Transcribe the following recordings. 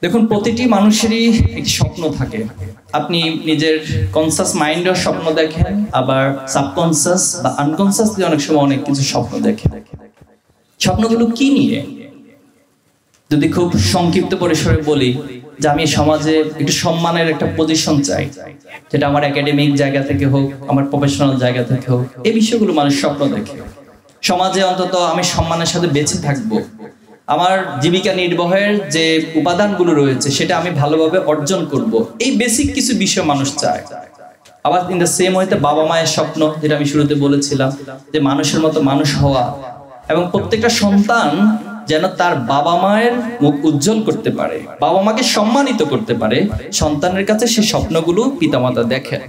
দেখুন, প্রতিটি মানুষেরই একটি স্বপ্ন থাকে। আপনি নিজের কনসাস মাইন্ডেও স্বপ্ন দেখেন, আবার সাবকনসাস বা আনকনসাস দিয়ে অনেক সময় অনেক কিছু স্বপ্ন দেখেন। স্বপ্নগুলো কি নিয়ে? যদি খুব সংক্ষিপ্ত পরিসরে বলি যে আমি সমাজে একটু সম্মানের একটা পজিশন চাই, যেটা আমার একাডেমিক জায়গা থেকে হোক, আমার প্রফেশনাল জায়গা থেকে হোক, এই বিষয়গুলো মানুষ স্বপ্ন দেখে। সমাজে অন্তত আমি সম্মানের সাথে বেঁচে থাকবো, আমার জীবিকা নির্বাহের যে উপাদানগুলো রয়েছে সেটা আমি ভালোভাবে অর্জন করব, এই বেসিক কিছু বিষয় মানুষ চায়। আবার ইন দ্য সেম ওয়েতে বাবা মায়ের স্বপ্ন, যেটা আমি শুরুতে বলেছিলাম, যে মানুষের মতো মানুষ হওয়া, এবং প্রত্যেকটা সন্তান যেন তার বাবা মায়ের মুখ উজ্জ্বল করতে পারে, বাবা মাকে সম্মানিত করতে পারে, সন্তানের কাছে সেই স্বপ্নগুলো পিতামাতা দেখেন।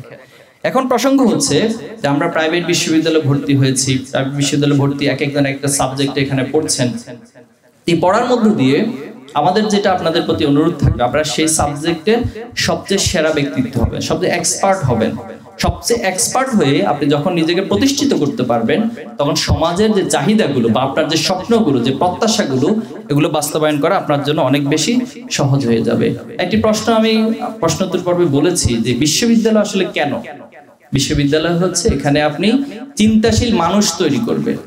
এখন প্রসঙ্গ হচ্ছে যে আমরা প্রাইভেট বিশ্ববিদ্যালয়ে ভর্তি হয়েছি, প্রাইভেট বিশ্ববিদ্যালয়ে ভর্তি এক একজন একটা সাবজেক্ট এখানে পড়ছেন। এই পড়ার মধ্য দিয়ে আমাদের যেটা আপনাদের প্রতি অনুরোধ থাকবে, আপনারা সেই সাবজেক্টের সবচেয়ে সেরা ব্যক্তিত্ব হবেন, সবচেয়ে এক্সপার্ট হবেন। সবচেয়ে এক্সপার্ট হয়ে আপনি যখন নিজেকে প্রতিষ্ঠিত করতে পারবেন, তখন সমাজের যে চাহিদাগুলো বা আপনার যে স্বপ্নগুলো, যে প্রত্যাশাগুলো, এগুলো বাস্তবায়ন করা আপনার জন্য অনেক বেশি সহজ হয়ে যাবে। একটি প্রশ্ন আমি প্রশ্নোত্তর পর্বে বলেছি যে বিশ্ববিদ্যালয় আসলে কেন? বিশ্ববিদ্যালয় হচ্ছে এখানে আপনি চিন্তাশীল মানুষ তৈরি করবেন।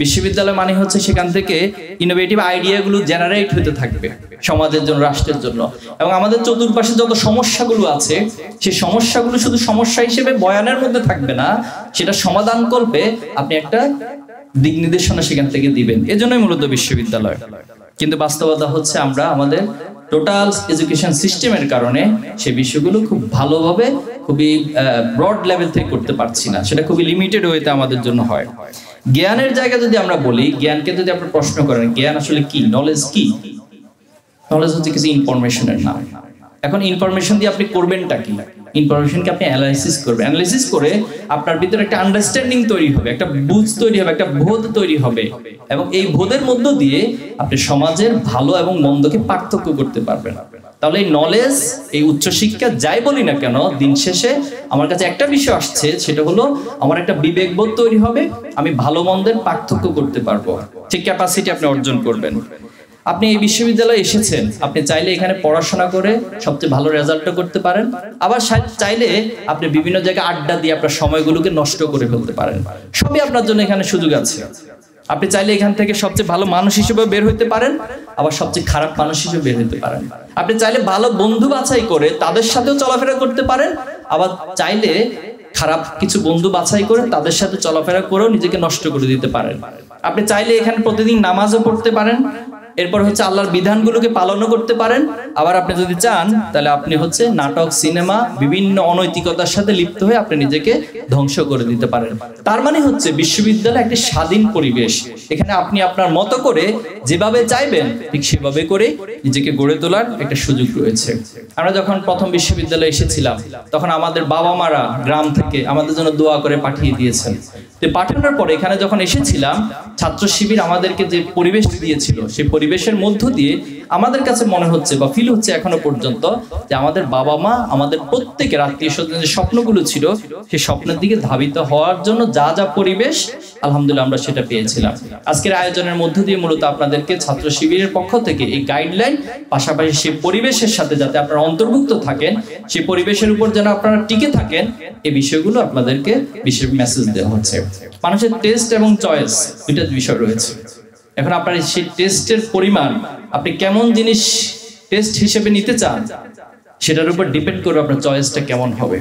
বিশ্ববিদ্যালয় মানে হচ্ছে সেখান থেকে ইনোভেটিভ আইডিয়াগুলো জেনারেট হতে থাকবে সমাজের জন্য, রাষ্ট্রের জন্য। এবং আমাদের চতুর্পাশে যত সমস্যাগুলো আছে, সেই সমস্যাগুলো শুধু সমস্যা হিসেবে বয়ানের মধ্যে থাকবে না, সেটা সমাধান করবে আপনি একটা দিক নির্দেশনা সেখান থেকে দিবেন। এজন্যই মূলত বিশ্ববিদ্যালয়। কিন্তু বাস্তবতা হচ্ছে আমরা আমাদের টোটাল এডুকেশন সিস্টেমের কারণে সেই বিষয়গুলো খুব ভালোভাবে, খুবই ব্রড লেভেল থেকে করতে পারছি না, সেটা খুবই লিমিটেড ওয়েতে আমাদের জন্য হয়। জ্ঞানের জায়গা যদি আমরা বলি, জ্ঞানকে যদি আপনি প্রশ্ন করেন জ্ঞান আসলে কি, নলেজ কি? নলেজ হচ্ছে কিছু ইনফরমেশনের নাম। এখন ইনফরমেশন দিয়ে আপনি করবেনটা কি? ইনফরমেশনকে আপনি অ্যানালাইসিস করবেন, অ্যানালাইসিস করে আপনার ভিতরে একটা আন্ডারস্ট্যান্ডিং তৈরি হবে, একটা বুঝ তৈরি হবে, একটা বোধ তৈরি হবে, এবং এই বোধের মধ্য দিয়ে আপনি সমাজের ভালো এবং মন্দকে পার্থক্য করতে পারবেন। তাহলে এই নলেজ, এই উচ্চশিক্ষা যাই বলি না কেন, দিন শেষে আমার কাছে একটা বিষয় আসছে, সেটা হলো আমার একটা বিবেকবোধ তৈরি হবে, আমি ভালো মন্দের পার্থক্য করতে পারবো, ঠিক ক্যাপাসিটি আপনি অর্জন করবেন। আপনি এই বিশ্ববিদ্যালয়ে এসেছেন, আপনি চাইলে এখানে পড়াশোনা করে সবচেয়ে ভালো রেজাল্টও করতে পারেন, আবার চাইলে আপনি বিভিন্ন জায়গায় আড্ডা দিয়ে আপনার সময়গুলোকে নষ্ট করে ফেলতে পারেন। সবই আপনার জন্য এখানে সুযোগ আছে। আপনি চাইলে এখান থেকে সবচেয়ে ভালো মানুষ হিসেবে বের হইতে পারেন, আবার সবচেয়ে খারাপ মানুষ হিসেবে বের হইতে পারেন। আপনি চাইলে ভালো বন্ধু বাছাই করে তাদের সাথেও চলাফেরা করতে পারেন, আবার চাইলে খারাপ কিছু বন্ধু বাছাই করে তাদের সাথে চলাফেরা করেও নিজেকে নষ্ট করে দিতে পারেন। আপনি চাইলে এখানে প্রতিদিন নামাজও পড়তে পারেন, এরপর হচ্ছে আল্লাহর বিধানগুলোকে পালনও করতে পারেন, আবার আপনি যদি চান তাহলে আপনি হচ্ছে নাটক, সিনেমা, বিভিন্ন অনৈতিকতার সাথে লিপ্ত হয়ে আপনি নিজেকে ধ্বংস করে দিতে পারেন। তার মানে হচ্ছে বিশ্ববিদ্যালয় একটি স্বাধীন পরিবেশ, এখানে আপনি আপনার মতো করে যেভাবে চাইবেন ঠিক সেভাবে করে নিজেকে গড়ে তোলার একটা সুযোগ রয়েছে। আমরা যখন প্রথম বিশ্ববিদ্যালয়ে এসেছিলাম, তখন আমাদের বাবা মারা গ্রাম থেকে আমাদের জন্য দোয়া করে পাঠিয়ে দিয়েছেন। তো পাঠানোর পরে এখানে যখন এসেছিলাম, ছাত্র শিবির আমাদেরকে যে পরিবেশ দিয়েছিল, সেই পরিবেশের মধ্য দিয়ে আমাদের কাছে মনে হচ্ছে বা ফিল হচ্ছে এখনো পর্যন্ত যে আমাদের বাবা মা আমাদের প্রত্যেকের আত্মীয় স্বজনের যে স্বপ্নগুলো ছিল, সেই স্বপ্নের দিকে ধাবিত হওয়ার জন্য যা যা পরিবেশ, আলহামদুলিল্লাহ আমরা সেটা পেয়েছিলাম। আজকের আয়োজনের মধ্য দিয়ে মূলত আপনাদেরকে ছাত্র শিবিরের পক্ষ থেকে এই গাইডলাইন, পাশাপাশি সেই পরিবেশের সাথে যাতে আপনারা অন্তর্ভুক্ত থাকেন, সেই পরিবেশের উপর যেন আপনারা টিকে থাকেন, এই বিষয়গুলো আপনাদেরকে বিশেষ মেসেজ দেওয়া হচ্ছে। মানুষের টেস্ট এবং চয়েস দুইটা বিষয় রয়েছে। এখন আপনার সেই টেস্টের পরিমাণ, আপনি কেমন জিনিস টেস্ট হিসেবে নিতে চান, সেটার উপর ডিপেন্ড করবে আপনার চয়েসটা কেমন হবে।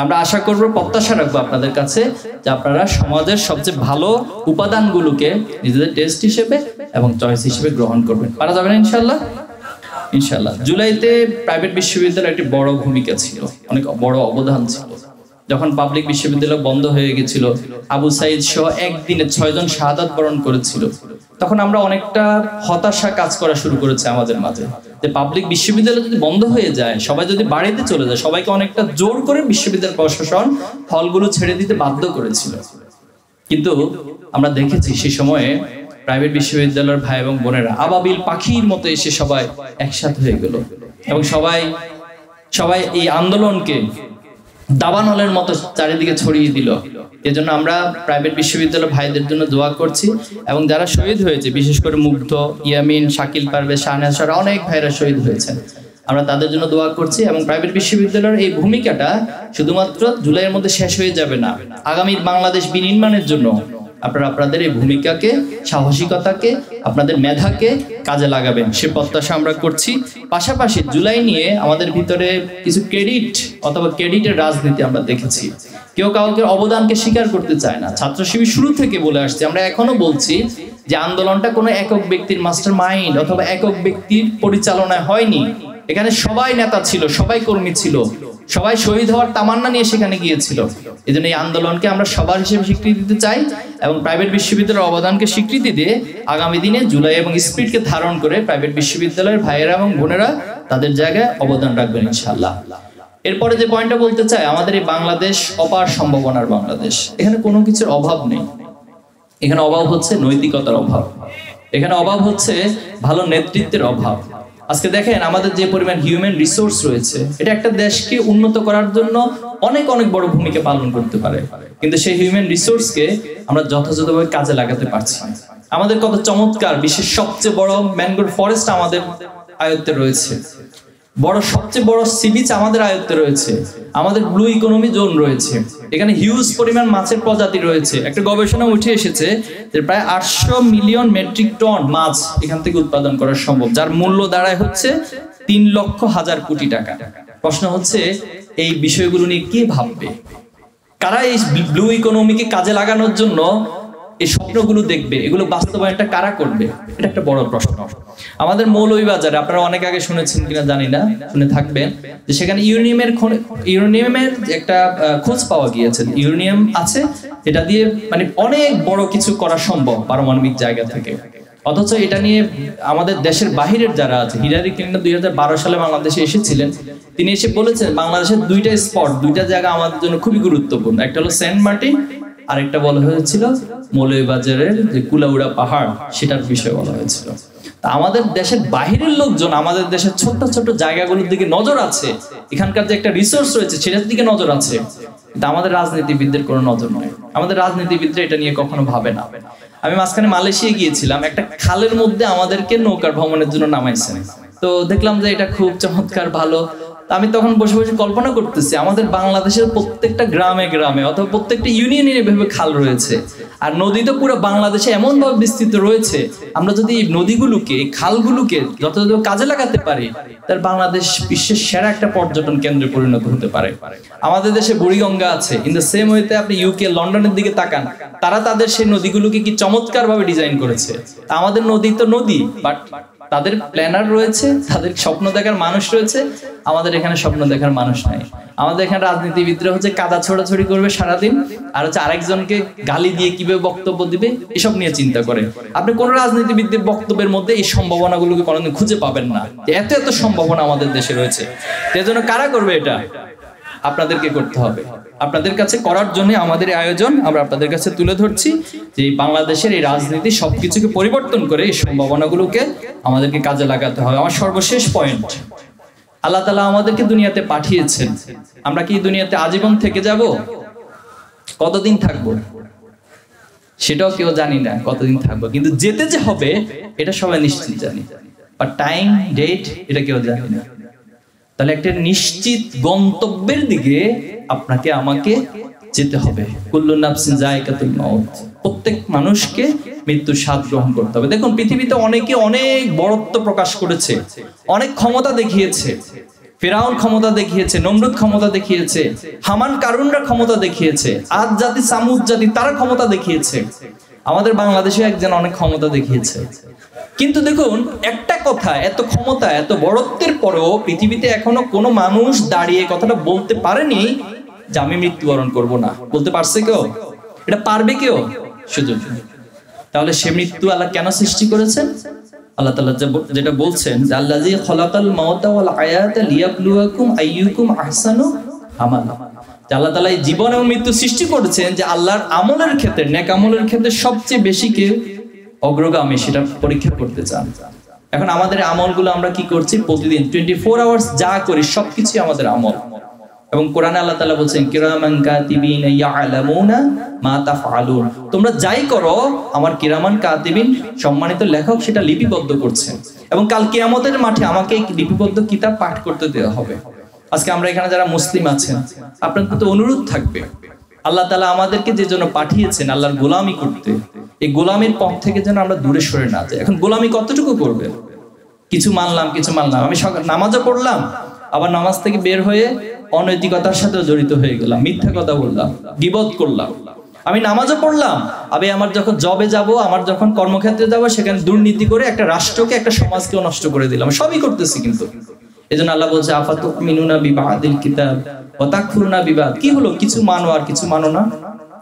আমরা আশা করব, প্রত্যাশা রাখবো আপনাদের কাছে যে আপনারা সমাজের সবচেয়ে ভালো উপাদানগুলোকে নিজেদের টেস্ট হিসেবে এবং চয়েস হিসেবে গ্রহণ করবেন। পারা যাবে না ইনশাল্লাহ? ইনশাল্লাহ। জুলাইতে প্রাইভেট বিশ্ববিদ্যালয়ের একটি বড় ভূমিকা ছিল, অনেক বড় অবদান ছিল। যখন পাবলিক বিশ্ববিদ্যালয় বন্ধ হয়ে গেছিল, আবু সাইদ সহ একদিনে 6 জন শাহাদাত বরণ করেছিল, তখন আমরা অনেকটা হতাশা কাজ করা শুরু করেছে আমাদের মাঝে, যে পাবলিক বিশ্ববিদ্যালয় যদি বন্ধ হয়ে যায়, সবাই যদি বাড়িতে চলে যায়, সবাইকে অনেকটা জোর করে বিশ্ববিদ্যালয় প্রশাসন হলগুলো ছেড়ে দিতে বাধ্য করেছিল। কিন্তু আমরা দেখেছি সেই সময়ে প্রাইভেট বিশ্ববিদ্যালয়ের ভাই এবং বোনেরা আবাবিল পাখির মতো এসে সবাই একসাথে হয়ে গেল, এবং সবাই এই আন্দোলনকে দাবানলের মতো চারিদিকে ছড়িয়ে দিল। এজন্য আমরা প্রাইভেট বিশ্ববিদ্যালয় ভাইদের জন্য দোয়া করছি, এবং যারা শহীদ হয়েছে, বিশেষ করে মুগ্ধ, ইয়ামিন, শাকিল পারভেজ, শাহনাজ, অনেক ভাইরা শহীদ হয়েছেন, আমরা তাদের জন্য দোয়া করছি। এবং প্রাইভেট বিশ্ববিদ্যালয়ের এই ভূমিকাটা শুধুমাত্র জুলাইয়ের মধ্যে শেষ হয়ে যাবে না, আগামী বাংলাদেশ বিনির্মাণের জন্য আপনারা আপনাদের এই ভূমিকাকে, সাহসিকতাকে, আপনাদের মেধাকে কাজে লাগাবেন, সে প্রত্যাশা আমরা করছি। পাশাপাশি জুলাই নিয়ে আমাদের ভিতরে কিছু ক্রেডিট অথবা ক্রেডিটের রাজনীতি আমরা দেখেছি। কেউ কাউকে অবদানকে স্বীকার করতে চায় না। ছাত্র শিবির শুরু থেকে বলে আসছে, আমরা এখনো বলছি যে আন্দোলনটা কোনো একক ব্যক্তির মাস্টার মাইন্ড অথবা একক ব্যক্তির পরিচালনায় হয়নি। এখানে সবাই নেতা ছিল, সবাই কর্মী ছিল, সবাই শহীদ হওয়ার তামান্না নিয়ে সেখানে গিয়েছিল। এই জন্য এই আন্দোলনকে আমরা সবার হিসেবে স্বীকৃতি দিতে চাই, এবং প্রাইভেট বিশ্ববিদ্যালয়ের অবদানকে স্বীকৃতি দিয়ে আগামী দিনে জুলাই এবং স্পিরিটকে ধারণ করে প্রাইভেট বিশ্ববিদ্যালয়ের ভাইয়েরা এবং বোনেরা তাদের জায়গায় অবদান রাখবেন ইনশাআল্লাহ। এরপরে যে পয়েন্টটা বলতে চাই, আমাদের এই বাংলাদেশ অপার সম্ভাবনার বাংলাদেশ। এখানে কোনো কিছুর অভাব নেই। এখানে অভাব হচ্ছে নৈতিকতার অভাব, এখানে অভাব হচ্ছে ভালো নেতৃত্বের অভাব। আজকে দেখেন আমাদের যে পরিমাণ হিউম্যান রিসোর্স রয়েছে, এটা একটা দেশকে উন্নত করার জন্য অনেক অনেক বড় ভূমিকা পালন করতে পারে, কিন্তু সেই হিউম্যান রিসোর্সকে আমরা যথাযথভাবে কাজে লাগাতে পারছি না। আমাদের কত চমৎকার বিশ্বের সবচেয়ে বড় ম্যানগ্রোভ ফরেস্ট আমাদের আয়ত্তে রয়েছে, সবচেয়ে বড় সি বিচ আমাদের আয়ত্তে রয়েছে, আমাদের ব্লু ইকোনমি জোন রয়েছে, এখানে হিউজ পরিমাণ মাছের প্রজাতি রয়েছে। একটা গবেষণা উঠে এসেছে যে প্রায় 800 মিলিয়ন মেট্রিক টন মাছ এখান থেকে উৎপাদন করা সম্ভব, যার মূল্য দাঁড়ায় হচ্ছে 3,00,000 কোটি টাকা। প্রশ্ন হচ্ছে এই বিষয়গুলো নিয়ে কে ভাববে? কারা এই ব্লু ইকোনমিকে কাজে লাগানোর জন্য এই স্বপ্নগুলো দেখবে? এগুলো বাস্তবায়নটা কারা করবে? এটা একটা বড় প্রশ্ন। আমাদের মৌলভীবাজারে আপনারা অনেক আগে শুনেছেন কিনা জানি না, শুনে থাকবেন যে সেখানে ইউরেনিয়ামের একটা খোঁজ পাওয়া গিয়েছে। ইউরেনিয়াম আছে, এটা দিয়ে মানে অনেক বড় কিছু করা সম্ভব পারমাণবিক জায়গা থেকে। অথচ এটা নিয়ে আমাদের দেশের বাহিরের যারা আছে, হিলারি ক্লিন্টন 2012 সালে বাংলাদেশে এসেছিলেন, তিনি এসে বলেছেন বাংলাদেশের দুইটা জায়গা আমাদের জন্য খুবই গুরুত্বপূর্ণ। একটা হলো সেন্ট মার্টিন, আরেকটা বলা হয়েছিল মৌলভীবাজারের যে কুলাউড়া পাহাড়, সেটার বিষয়ে বলা হয়েছিল। তা আমাদের দেশের বাহিরের লোকজন আমাদের দেশের ছোট্ট ছোট্ট জায়গাগুলোর দিকে নজর আছে, এখানকার যে একটা রিসোর্স রয়েছে সেটার দিকে নজর আছে, কিন্তু আমাদের রাজনীতিবিদদের কোনো নজর নয়। আমাদের রাজনীতিবিদরা এটা নিয়ে কখনো ভাবে না। আমি মাঝখানে মালয়েশিয়া গিয়েছিলাম, একটা খালের মধ্যে আমাদেরকে নৌকার ভ্রমণের জন্য নামাইছেন। তো দেখলাম যে এটা খুব চমৎকার, ভালো। আমি তখন বসে বসে কল্পনা করতেছি আমাদের বাংলাদেশের প্রত্যেকটা গ্রামে গ্রামে অথবা প্রত্যেকটা ইউনিয়নে এভাবে খাল রয়েছে, আর নদী তো পুরো বাংলাদেশে এমন ভাবে বিস্তৃত রয়েছে। আমরা যদি এই নদীগুলোকে, এই খালগুলোকে যথাযথ কাজে লাগাতে পারি, তার বাংলাদেশ বিশ্বের সেরা একটা পর্যটন কেন্দ্রে পরিণত হতে পারে। আমাদের দেশে বুড়িগঙ্গা আছে, ইন দ্য সেম ওয়েতে আপনি ইউকে, লন্ডনের দিকে তাকান, তারা তাদের সেই নদীগুলোকে কি চমৎকার ভাবে ডিজাইন করেছে। আমাদের নদী তো নদী, বাট তাদের প্ল্যানার রয়েছে, তাদের স্বপ্ন দেখার মানুষ রয়েছে। আমাদের এখানে স্বপ্ন দেখার মানুষ নাই। আমাদের এখানে রাজনীতিবিদরা হচ্ছে কাদা ছোড়াছড়ি করবে সারাদিন, আর হচ্ছে আরেকজনকে গালি দিয়ে কিভাবে বক্তব্য দিবে এসব নিয়ে চিন্তা করে। আপনি কোন রাজনীতিবিদদের বক্তব্যের মধ্যে এই সম্ভাবনাগুলোকে কোনোদিন খুঁজে পাবেন না। এত এত সম্ভাবনা আমাদের দেশে রয়েছে, এজন্য কারা করবে এটা? আপনাদেরকে করতে হবে। আপনাদের কাছে করার জন্য আমাদের আয়োজন, আমরা আপনাদের কাছে তুলে ধরছি যে বাংলাদেশের এই রাজনীতি সবকিছুকে পরিবর্তন করে এই সম্ভাবনাগুলোকে আমাদেরকে কাজে লাগাতে হবে। আমার সর্বশেষ পয়েন্ট, আল্লাহ তাআলা আমাদেরকে দুনিয়াতে পাঠিয়েছেন, আমরা কি দুনিয়াতে আজীবন থেকে যাব? কতদিন থাকবো সেটাও কেউ জানি না, কতদিন থাকবো, কিন্তু যেতে যে হবে এটা সবাই নিশ্চিত জানি, বাট টাইম, ডেট এটা কেউ জানি না। তাহলে একটা নিশ্চিত গন্তব্যের দিকে আপনাকে আমাকে যেতে হবে। কুল্লু নাফসিন যায়কাতুল মাউত, প্রত্যেক মানুষকে মৃত্যুর স্বাদ গ্রহণ করতে হবে। দেখুন পৃথিবীতে অনেকে অনেক বড়ত্ব প্রকাশ করেছে, অনেক ক্ষমতা দেখিয়েছে। ফিরাউন ক্ষমতা দেখিয়েছে, নমরুদ ক্ষমতা দেখিয়েছে, হামান কারুনরা ক্ষমতা দেখিয়েছে, আদ জাতি সামুদ জাতি তারা ক্ষমতা দেখিয়েছে। আমাদের বাংলাদেশে একজন অনেক ক্ষমতা দেখিয়েছে। কিন্তু দেখুন একটা কথা, এত ক্ষমতা, এত বড়ত্বের পরেও পৃথিবীতে এখনো কোনো মানুষ দাঁড়িয়ে কথাটা বলতে পারেনি যে আমি মৃত্যুবরণ করব না। বলতে পারছে কেউ? এটা পারবে কেউ? সুযোগ। তাহলে সে মৃত্যু আল্লাহ কেন সৃষ্টি করেছেন? আল্লাহ তাআলা যেটা বলছেন যে আল্লাযী খালাকাল মাউতা ওয়াল হায়াতা লিয়াবলুয়াকুম আইয়ুকুম আহসানু আমালা। আল্লাহ তাআলা এই জীবন এবং মৃত্যু সৃষ্টি করেছেন যে আল্লাহর আমলের ক্ষেত্রে, নেক আমলের ক্ষেত্রে সবচেয়ে বেশি কে অগ্রগামী সেটা পরীক্ষা করতে চান। এখন আমাদের আমলগুলো আমরা কি করছি? প্রতিদিন 24 আওয়ার্স যা করি সবকিছু আমাদের আমল। এবং কোরআনে আল্লাহ তাআলা বলেন কিরামান কাতিবিনা ইয়ালামুনা মা তাফআলুন, তোমরা যাই করো আমার কিরামান কাতিবিন সম্মানিত লেখক সেটা লিপিবদ্ধ করছেন, এবং কাল কিয়ামতের মাঠে আমাকে এই লিপিবদ্ধ কিতাব পাঠ করতে দেওয়া হবে। আজকে আমরা এখানে যারা মুসলিম আছেন, আপনাদের তো অনুরোধ থাকবে, আল্লাহ তাআলা আমাদেরকে যে জন্য পাঠিয়েছেন আল্লাহর গোলামি করতে, এই গোলামির পথ থেকে যেন আমরা দূরে সরে না যাই। এখন গোলামি কতটুকু করবে? কিছু মানলাম কিছু মানলাম, আমি নামাজও পড়লাম, আবার নামাজ থেকে বের হয়ে অনৈতিকতার সাথে জড়িত হয়ে গেলাম, মিথ্যা কথা বললাম, গীবত করলাম। আমি নামাজও পড়লাম, আমি আমার যখন জবে যাব, আমার যখন কর্মক্ষেত্রে যাব, সেখানে দুর্নীতি করে একটা রাষ্ট্রকে একটা সমাজকেও নষ্ট করে দিলাম, সবই করতেছি। কিন্তু এজন্য আল্লাহ বলছে আফাতুমিনুনা বিবাদিল কিতাব ওয়া তাকফুরুনা বিবাদ, কি হলো কিছু মানো আর কিছু মানো না।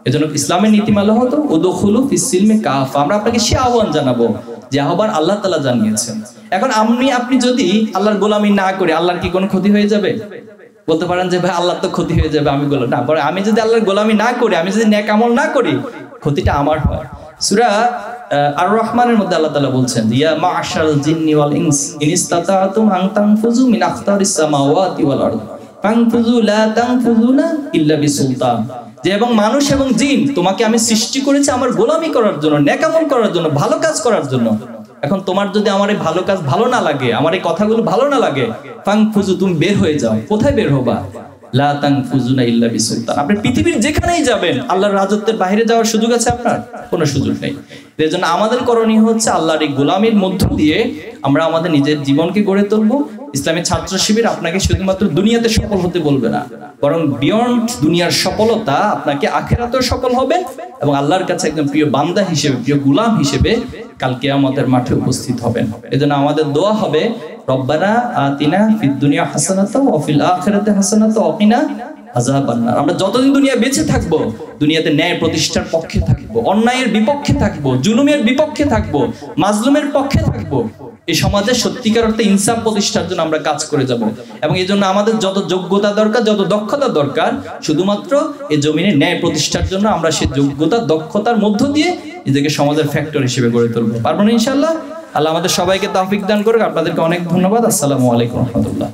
এজন্য ইসলামের নীতিমালা হতো উদখুলু ফিস সিলমি কাফা, আমরা আপনাকে সে আহ্বান জানাবো যে আহ্বান আল্লাহ তাআলা জানিয়েছেন। এখন আপনি যদি আল্লাহর গোলামি না করে, আল্লাহর কি কোনো ক্ষতি হয়ে যাবে? বলতে পারেন যে ভাই আল্লাহর তো ক্ষতি হয়ে যাবে, আমি গোলাম না, বরং আমি যদি আল্লাহর গোলামি না করি, আমি যদি নেক আমল না করি, ক্ষতিটা আমার হয়। সূরা আর রহমানের মধ্যে আল্লাহ তাআলা বলছেন ইয়া মা'শারাল জিন্নি ওয়াল ইনস ইন ইসতাতা'তুম আন তানফুযু মিন আখতারিস সামাওয়াতি ওয়াল আরদ ফানফুযু লা তানফুযুনা ইল্লা বিসুলতান, যে এবং মানুষ এবং জিন তোমাকে আমি সৃষ্টি করেছি আমার গোলামি করার জন্য, নেক আমল করার জন্য, ভালো কাজ করার জন্য। এখন তোমার যদি আমার এই ভালো কাজ ভালো না লাগে, আমার এই কথাগুলো ভালো না লাগে, ফানফুযু, তুমি বের হয়ে যাও। কোথায় বের হবা? লা তানফুযুনা ইল্লা বিসুলতান। আপনি পৃথিবীর যেখানেই যাবেন, আল্লাহর রাজত্বের বাইরে যাওয়ার সুযোগ আছে আপনার? কোনো সুযোগ নেই। এজন্য আমাদের করণীয় হচ্ছে আল্লাহর এই গোলামির মধ্য দিয়ে আমরা আমাদের নিজের জীবনকে গড়ে তুলবো। ইসলামী ছাত্র শিবির আপনাকে শুধুমাত্র দুনিয়াতে সফল হতে বলবে না, বরং বিয়ন্ড দুনিয়ার সফলতা আপনাকে আখিরাতেও সফল হবে এবং আল্লাহর কাছে একদম প্রিয় বান্দা হিসেবে, প্রিয় গোলাম হিসেবে কাল কিয়ামতের মাঠে উপস্থিত হবেন। এজন্য আমাদের দোয়া হবে রব্বানা আতিনা ফিদ দুনিয়া হাসানাতাও ওয়া ফিল আখিরাতি হাসানাতাও ওয়া কিনা আযাবান নার। আমরা যতদিন দুনিয়া বেঁচে থাকবো, দুনিয়াতে ন্যায় প্রতিষ্ঠার পক্ষে থাকবো, অন্যায়ের বিপক্ষে থাকবো, জুলুমের বিপক্ষে থাকবো, মাজলুমের পক্ষে থাকবো। এই সমাজে সত্যিকার অর্থে ইনসাফ প্রতিষ্ঠার জন্য আমরা কাজ করে যাব, এবং এই জন্য আমাদের যত যোগ্যতা দরকার, যত দক্ষতা দরকার, শুধুমাত্র এই জমিনে ন্যায় প্রতিষ্ঠার জন্য আমরা সেই যোগ্যতা দক্ষতার মধ্য দিয়ে নিজেকে সমাজের ফ্যাক্টর হিসেবে গড়ে তুলবো। পারবো না ইনশাআল্লাহ? আল্লাহ আমাদের সবাইকে তৌফিক দান করুক। আপনাদেরকে অনেক ধন্যবাদ। আসসালামু আলাইকুম ওয়া রাহমাতুল্লাহ।